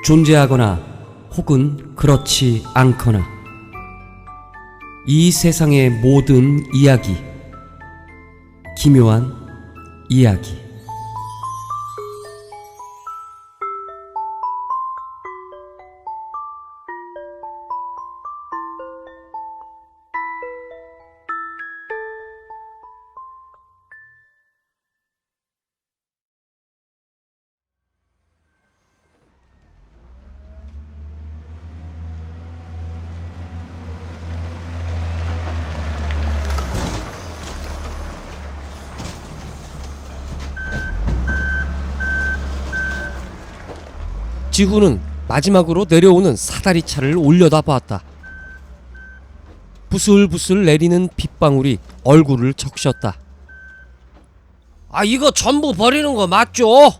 존재하거나 혹은 그렇지 않거나 이 세상의 모든 이야기, 기묘한 이야기. 지훈은 마지막으로 내려오는 사다리차를 올려다보았다. 부슬부슬 내리는 빗방울이 얼굴을 적셨다. 이거 전부 버리는 거 맞죠?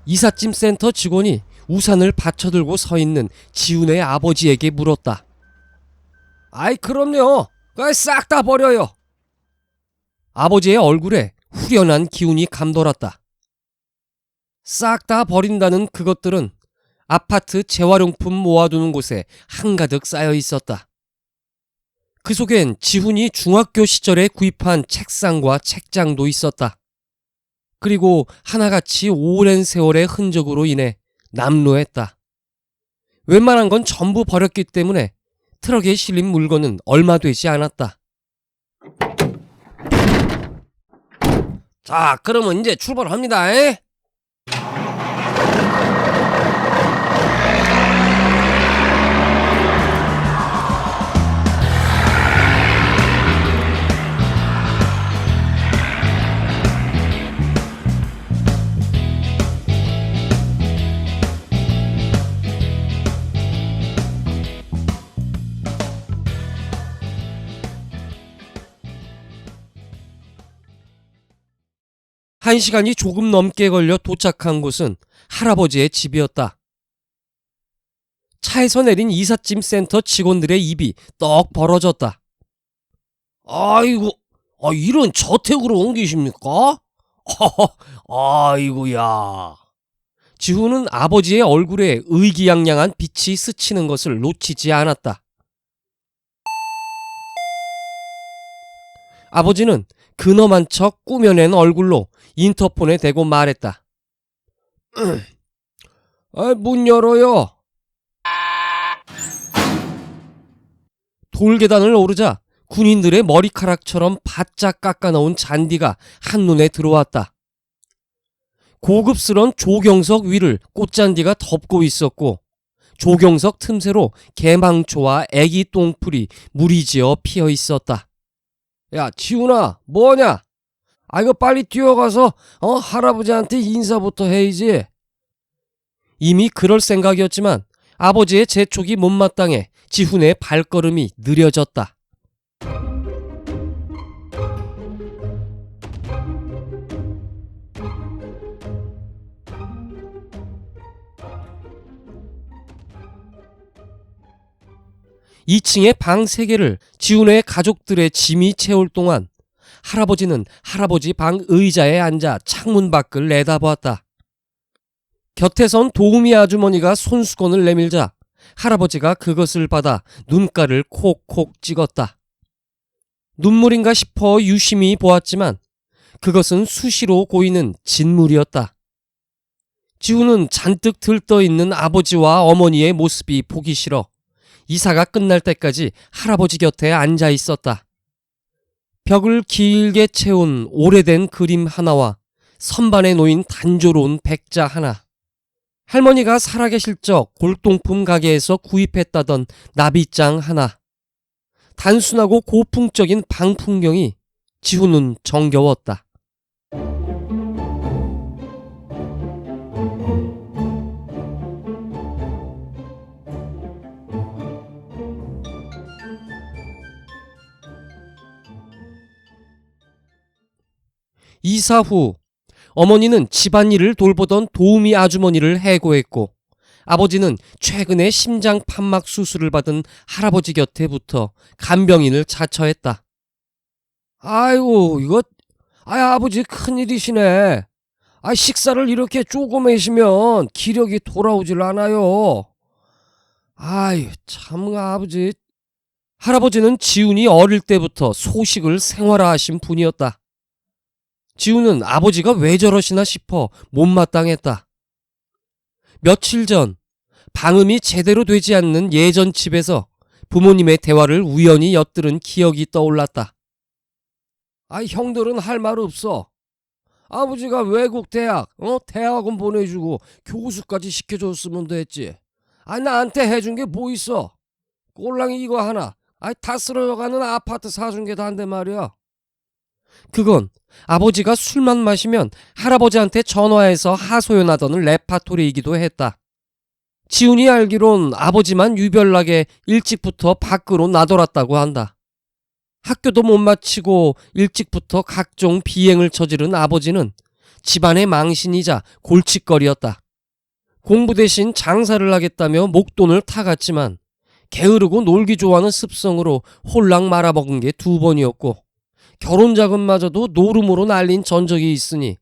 이삿짐 센터 직원이 우산을 받쳐들고 서 있는 지훈의 아버지에게 물었다. 그럼요. 싹 다 버려요. 아버지의 얼굴에 후련한 기운이 감돌았다. 싹 다 버린다는 그것들은 아파트 재활용품 모아두는 곳에 한가득 쌓여 있었다. 그 속엔 지훈이 중학교 시절에 구입한 책상과 책장도 있었다. 그리고 하나같이 오랜 세월의 흔적으로 인해 남루했다. 웬만한 건 전부 버렸기 때문에 트럭에 실린 물건은 얼마 되지 않았다. 자, 그러면 이제 출발합니다. 한 시간이 조금 넘게 걸려 도착한 곳은 할아버지의 집이었다. 차에서 내린 이삿짐 센터 직원들의 입이 떡 벌어졌다. 아이고, 이런 저택으로 옮기십니까? 아이고야. 지훈은 아버지의 얼굴에 의기양양한 빛이 스치는 것을 놓치지 않았다. 아버지는 근엄한 척 꾸며낸 얼굴로 인터폰에 대고 말했다. 문 열어요. 돌계단을 오르자 군인들의 머리카락처럼 바짝 깎아놓은 잔디가 한눈에 들어왔다. 고급스런 조경석 위를 꽃잔디가 덮고 있었고 조경석 틈새로 개망초와 애기 똥풀이 무리지어 피어 있었다. 야, 지훈아, 뭐냐? 이거 빨리 뛰어가서 할아버지한테 인사부터 해야지. 이미 그럴 생각이었지만 아버지의 재촉이 못마땅해 지훈의 발걸음이 느려졌다. (2층의) 방 3개를 지훈의 가족들의 짐이 채울 동안 할아버지는 할아버지 방 의자에 앉아 창문 밖을 내다보았다. 곁에 선 도우미 아주머니가 손수건을 내밀자 할아버지가 그것을 받아 눈가를 콕콕 찍었다. 눈물인가 싶어 유심히 보았지만 그것은 수시로 고이는 진물이었다. 지훈은 잔뜩 들떠있는 아버지와 어머니의 모습이 보기 싫어 이사가 끝날 때까지 할아버지 곁에 앉아 있었다. 벽을 길게 채운 오래된 그림 하나와 선반에 놓인 단조로운 백자 하나. 할머니가 살아계실 적 골동품 가게에서 구입했다던 나비장 하나. 단순하고 고풍적인 방 풍경이 지훈은 정겨웠다. 이사 후 어머니는 집안일을 돌보던 도우미 아주머니를 해고했고 아버지는 최근에 심장 판막 수술을 받은 할아버지 곁에 붙어 간병인을 자처했다. 아이고, 이거 아버지 큰일이시네. 식사를 이렇게 쪼그매시면 기력이 돌아오질 않아요. 아유, 참, 아버지. 할아버지는 지훈이 어릴 때부터 소식을 생활화하신 분이었다. 지훈은 아버지가 왜 저러시나 싶어 못마땅했다. 며칠 전 방음이 제대로 되지 않는 예전 집에서 부모님의 대화를 우연히 엿들은 기억이 떠올랐다. 형들은 할 말 없어. 아버지가 외국 대학, 대학원 보내주고 교수까지 시켜줬으면 됐지. 나한테 해준 게 뭐 있어? 꼴랑이 이거 하나. 다 쓸어가는 아파트 사준 게 다인데 말이야. 그건 아버지가 술만 마시면 할아버지한테 전화해서 하소연하던 레파토리이기도 했다. 지훈이 알기론 아버지만 유별나게 일찍부터 밖으로 나돌았다고 한다. 학교도 못 마치고 일찍부터 각종 비행을 저지른 아버지는 집안의 망신이자 골칫거리였다. 공부 대신 장사를 하겠다며 목돈을 타갔지만 게으르고 놀기 좋아하는 습성으로 홀랑 말아먹은 게 2번이었고 결혼 자금마저도 노름으로 날린 전적이 있으니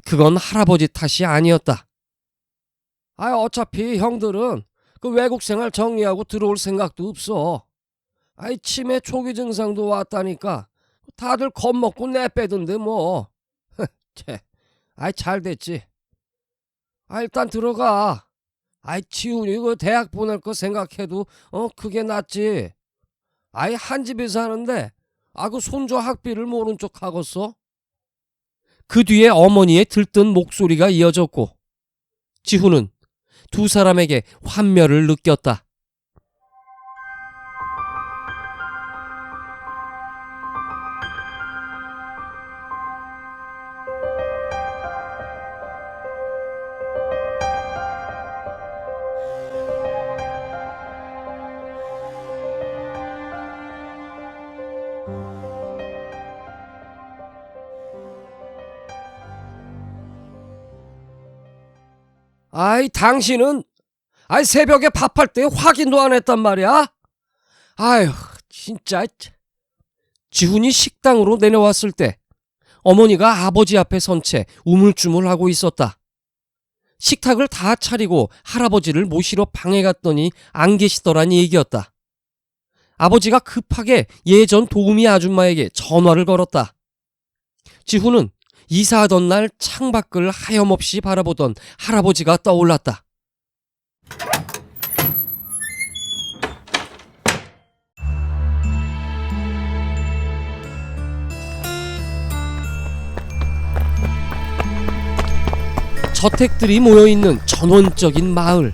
그건 할아버지 탓이 아니었다. 어차피 형들은 그 외국 생활 정리하고 들어올 생각도 없어. 치매 초기 증상도 왔다니까 다들 겁먹고 내빼던데 뭐. 잘 됐지. 일단 들어가. 지훈이 그 대학 보낼 거 생각해도 그게 낫지. 한 집에 사는데 그 손주 학비를 모른 척 하겠어? 그 뒤에 어머니의 들뜬 목소리가 이어졌고 지훈은 두 사람에게 환멸을 느꼈다. 당신은 새벽에 밥할 때 확인도 안 했단 말이야? 진짜. 지훈이 식당으로 내려왔을 때 어머니가 아버지 앞에 선 채 우물쭈물하고 있었다. 식탁을 다 차리고 할아버지를 모시러 방에 갔더니 안 계시더란 얘기였다. 아버지가 급하게 예전 도우미 아줌마에게 전화를 걸었다. 지훈은 이사하던 날 창밖을 하염없이 바라보던 할아버지가 떠올랐다. 저택들이 모여있는 전원적인 마을.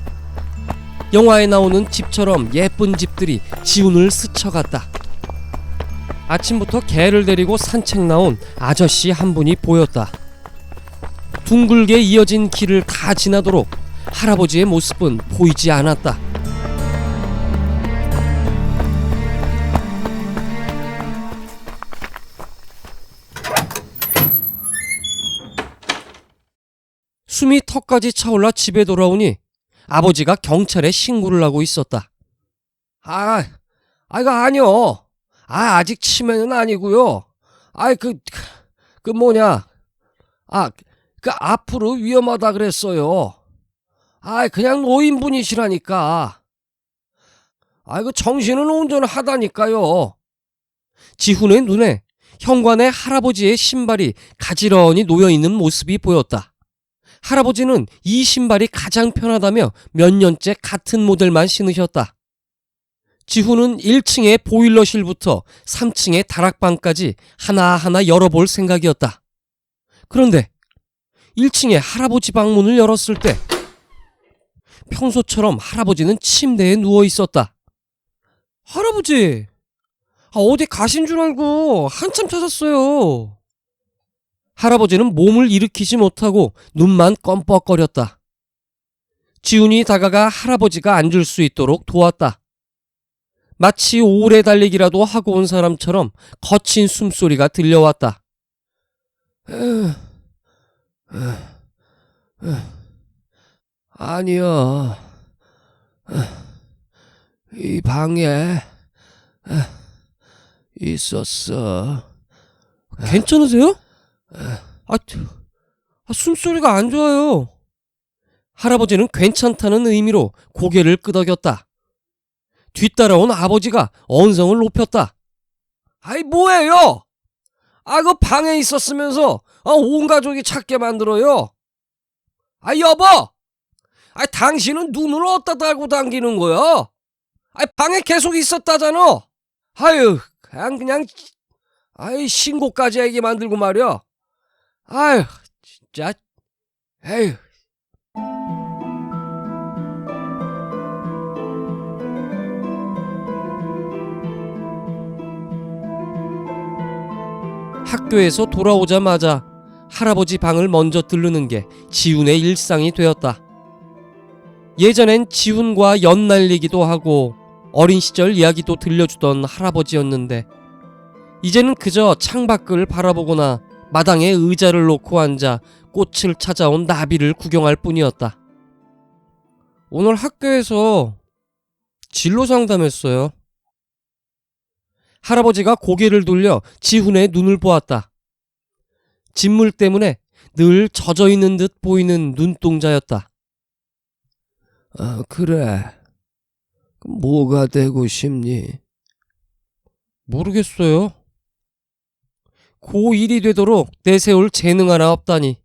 영화에 나오는 집처럼 예쁜 집들이 지훈을 스쳐갔다. 아침부터 개를 데리고 산책 나온 아저씨 한 분이 보였다. 둥글게 이어진 길을 다 지나도록 할아버지의 모습은 보이지 않았다. 숨이 턱까지 차올라 집에 돌아오니 아버지가 경찰에 신고를 하고 있었다. 이거 아니요. 아직 치매는 아니고요. 앞으로 위험하다 그랬어요. 그냥 노인분이시라니까. 정신은 온전하다니까요. 지훈의 눈에 현관에 할아버지의 신발이 가지런히 놓여있는 모습이 보였다. 할아버지는 이 신발이 가장 편하다며 몇 년째 같은 모델만 신으셨다. 지훈은 1층의 보일러실부터 3층의 다락방까지 하나하나 열어볼 생각이었다. 그런데 1층의 할아버지 방문을 열었을 때 평소처럼 할아버지는 침대에 누워 있었다. 할아버지, 어디 가신 줄 알고 한참 찾았어요. 할아버지는 몸을 일으키지 못하고 눈만 껌뻑거렸다. 지훈이 다가가 할아버지가 앉을 수 있도록 도왔다. 마치 오래 달리기라도 하고 온 사람처럼 거친 숨소리가 들려왔다. 아니요. 이 방에 있었어. 괜찮으세요? 숨소리가 안 좋아요. 할아버지는 괜찮다는 의미로 고개를 끄덕였다. 뒤따라온 아버지가 언성을 높였다. 아이 뭐예요? 그 방에 있었으면서 온 가족이 찾게 만들어요. 여보! 당신은 눈을 어디다 달고 당기는 거야? 방에 계속 있었다잖아. 그냥 신고까지 하게 만들고 말이야. 진짜. 에휴. 학교에서 돌아오자마자 할아버지 방을 먼저 들르는 게 지훈의 일상이 되었다. 예전엔 지훈과 연날리기도 하고 어린 시절 이야기도 들려주던 할아버지였는데 이제는 그저 창밖을 바라보거나 마당에 의자를 놓고 앉아 꽃을 찾아온 나비를 구경할 뿐이었다. 오늘 학교에서 진로 상담했어요. 할아버지가 고개를 돌려 지훈의 눈을 보았다. 진물 때문에 늘 젖어있는 듯 보이는 눈동자였다. 그래. 뭐가 되고 싶니? 모르겠어요. 고1이 되도록 내세울 재능 하나 없다니.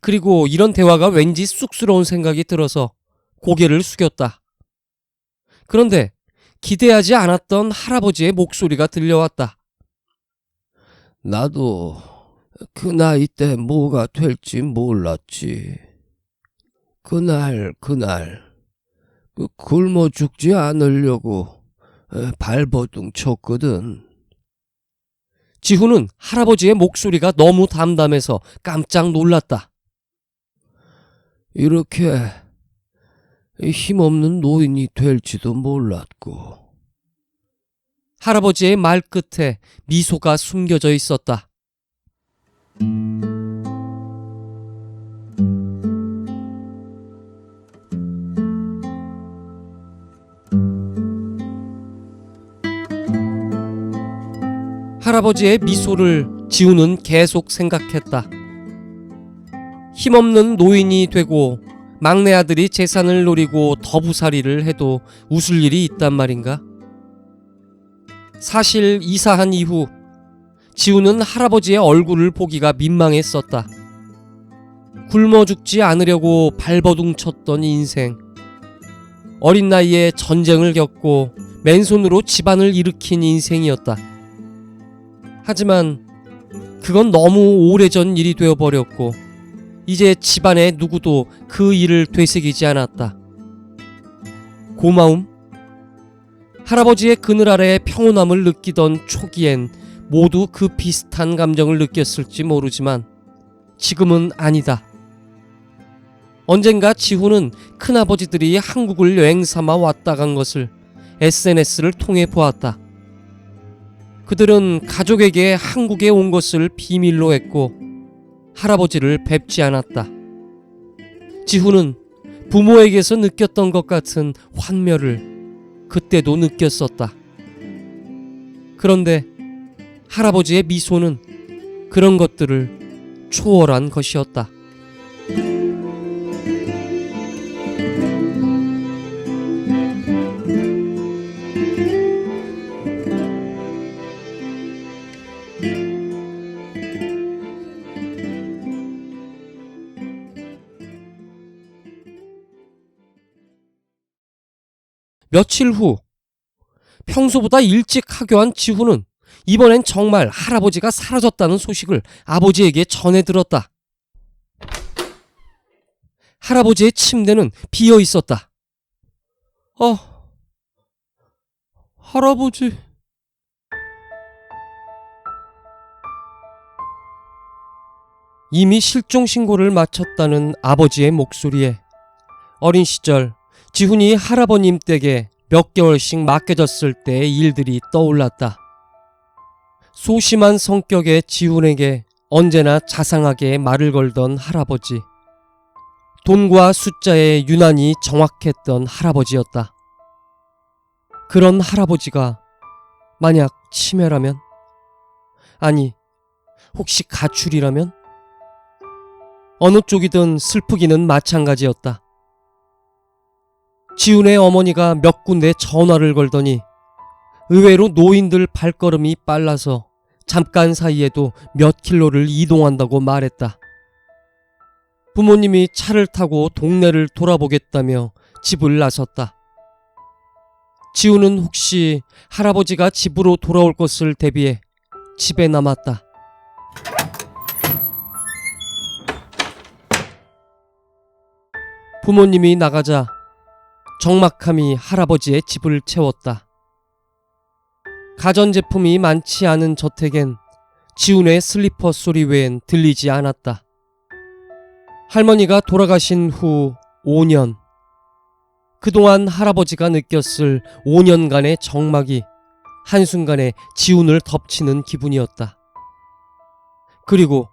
그리고 이런 대화가 왠지 쑥스러운 생각이 들어서 고개를 숙였다. 그런데 기대하지 않았던 할아버지의 목소리가 들려왔다. 나도 그 나이 때 뭐가 될지 몰랐지. 그날 굶어 죽지 않으려고 발버둥 쳤거든. 지훈은 할아버지의 목소리가 너무 담담해서 깜짝 놀랐다. 이렇게 힘없는 노인이 될지도 몰랐고. 할아버지의 말 끝에 미소가 숨겨져 있었다. 할아버지의 미소를 지훈은 계속 생각했다. 힘없는 노인이 되고 막내 아들이 재산을 노리고 더부살이를 해도 웃을 일이 있단 말인가? 사실 이사한 이후 지훈은 할아버지의 얼굴을 보기가 민망했었다. 굶어 죽지 않으려고 발버둥 쳤던 인생. 어린 나이에 전쟁을 겪고 맨손으로 집안을 일으킨 인생이었다. 하지만 그건 너무 오래전 일이 되어버렸고 이제 집안의 누구도 그 일을 되새기지 않았다. 고마움? 할아버지의 그늘 아래 평온함을 느끼던 초기엔 모두 그 비슷한 감정을 느꼈을지 모르지만 지금은 아니다. 언젠가 지훈은 큰아버지들이 한국을 여행 삼아 왔다 간 것을 SNS를 통해 보았다. 그들은 가족에게 한국에 온 것을 비밀로 했고 할아버지를 뵙지 않았다. 지훈은 부모에게서 느꼈던 것 같은 환멸을 그때도 느꼈었다. 그런데 할아버지의 미소는 그런 것들을 초월한 것이었다. 며칠 후 평소보다 일찍 하교한 지훈은 이번엔 정말 할아버지가 사라졌다는 소식을 아버지에게 전해 들었다. 할아버지의 침대는 비어 있었다. 할아버지. 이미 실종 신고를 마쳤다는 아버지의 목소리에 어린 시절 지훈이 할아버님 댁에 몇 개월씩 맡겨졌을 때의 일들이 떠올랐다. 소심한 성격의 지훈에게 언제나 자상하게 말을 걸던 할아버지. 돈과 숫자에 유난히 정확했던 할아버지였다. 그런 할아버지가 만약 치매라면? 아니, 혹시 가출이라면? 어느 쪽이든 슬프기는 마찬가지였다. 지훈의 어머니가 몇 군데 전화를 걸더니 의외로 노인들 발걸음이 빨라서 잠깐 사이에도 몇 킬로를 이동한다고 말했다. 부모님이 차를 타고 동네를 돌아보겠다며 집을 나섰다. 지훈은 혹시 할아버지가 집으로 돌아올 것을 대비해 집에 남았다. 부모님이 나가자 적막함이 할아버지의 집을 채웠다. 가전제품이 많지 않은 저택엔 지훈의 슬리퍼 소리 외엔 들리지 않았다. 할머니가 돌아가신 후 5년. 그동안 할아버지가 느꼈을 5년간의 적막이 한순간에 지훈을 덮치는 기분이었다. 그리고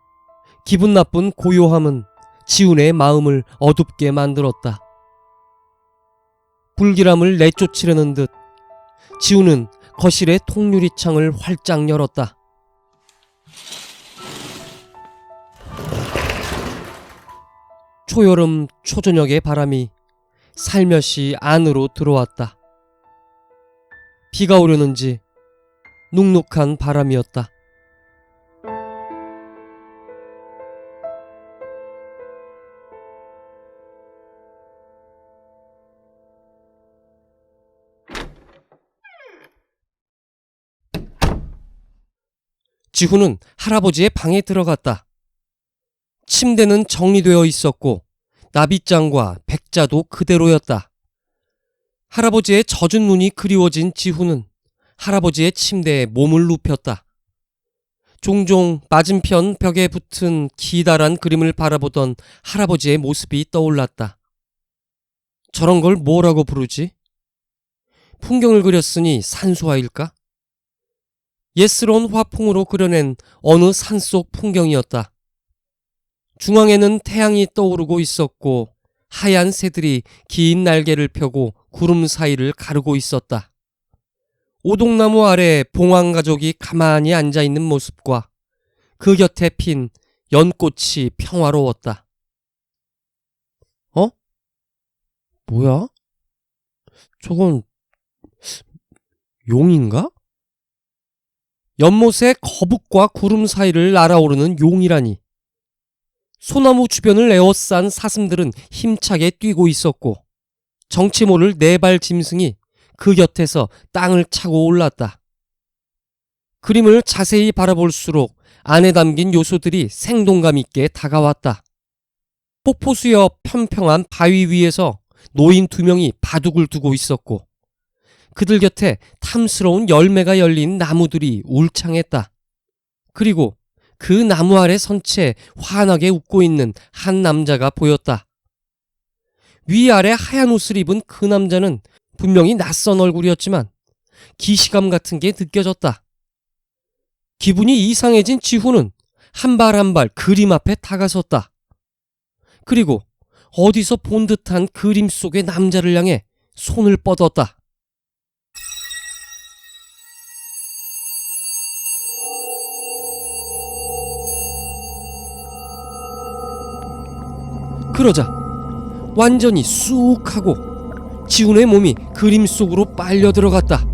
기분 나쁜 고요함은 지훈의 마음을 어둡게 만들었다. 불길함을 내쫓으려는 듯 지훈은 거실의 통유리창을 활짝 열었다. 초여름 초저녁의 바람이 살며시 안으로 들어왔다. 비가 오려는지 눅눅한 바람이었다. 지훈은 할아버지의 방에 들어갔다. 침대는 정리되어 있었고 나빗장과 백자도 그대로였다. 할아버지의 젖은 눈이 그리워진 지훈은 할아버지의 침대에 몸을 눕혔다. 종종 맞은편 벽에 붙은 기다란 그림을 바라보던 할아버지의 모습이 떠올랐다. 저런 걸 뭐라고 부르지? 풍경을 그렸으니 산수화일까? 예스러운 화풍으로 그려낸 어느 산속 풍경이었다. 중앙에는 태양이 떠오르고 있었고 하얀 새들이 긴 날개를 펴고 구름 사이를 가르고 있었다. 오동나무 아래 봉황가족이 가만히 앉아있는 모습과 그 곁에 핀 연꽃이 평화로웠다. 어? 뭐야? 저건 용인가? 연못의 거북과 구름 사이를 날아오르는 용이라니. 소나무 주변을 에워싼 사슴들은 힘차게 뛰고 있었고 정치 모를 4발 짐승이 그 곁에서 땅을 차고 올랐다. 그림을 자세히 바라볼수록 안에 담긴 요소들이 생동감 있게 다가왔다. 폭포수 옆 평평한 바위 위에서 노인 2명이 바둑을 두고 있었고 그들 곁에 탐스러운 열매가 열린 나무들이 울창했다. 그리고 그 나무 아래 선 채 환하게 웃고 있는 한 남자가 보였다. 위아래 하얀 옷을 입은 그 남자는 분명히 낯선 얼굴이었지만 기시감 같은 게 느껴졌다. 기분이 이상해진 지훈은 한 발 한 발 그림 앞에 다가섰다. 그리고 어디서 본 듯한 그림 속의 남자를 향해 손을 뻗었다. 그러자 완전히 쑥 하고 지훈의 몸이 그림 속으로 빨려 들어갔다.